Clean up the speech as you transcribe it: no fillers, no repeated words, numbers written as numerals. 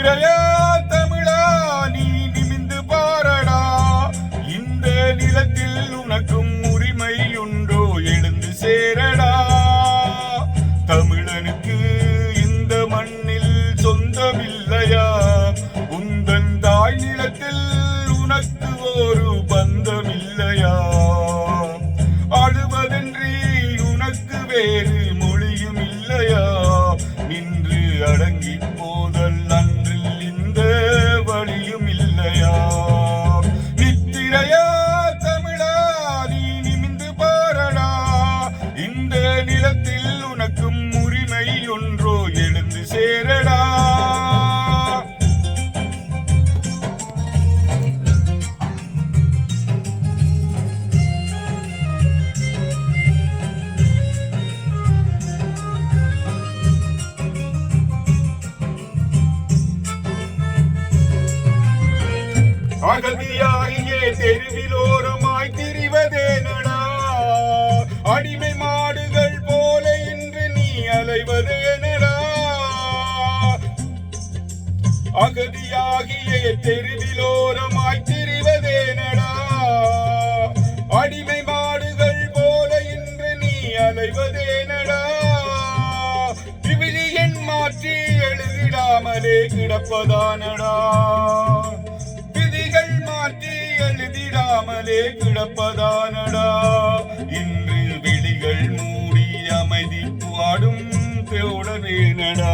நித்திரையா தமிழா நீ நிமிந்து பாரடா, இந்த நிலத்தில் உனக்கும் உரிமை உண்டோ எழுந்து சேரடா. தமிழனுக்கு இந்த மண்ணில் சொந்தமில்லையா, உந்தன் தாய் நிலத்தில் உனக்கு ஒரு பந்தமில்லையா. அழுவதன்றி உனக்கு வேறு மொழியும் இல்லையா, நின்று அடங்கி போதல் அன்றில் இந்த வழியும் இல்லையா. நித்திரையா தமிழா நீ நிமிந்து பாரடா, இந்த நிலத்தில் உனக்கும் உரிமை ஒன்றோ எழுந்து சேரடா. அகதியாகியே தெருவிலோரமாய் திரிவதேனடா, அடிமை மாடுகள் போல இன்று நீ அலைவதேனடா. அகதியாகியே தெருவிலோரமாய் திரிவதேனடா, அடிமை மாடுகள் போல இன்று நீ அலைவதேனடா. விவிலியன் மாற்றி எழுதிடாமலே கிடப்பதானடா, மாற்றி எழுதிடாமலே கிடப்பதானடா. இன்று விழிகள் மூடி அமைதி பாடும் தேடவேனடா.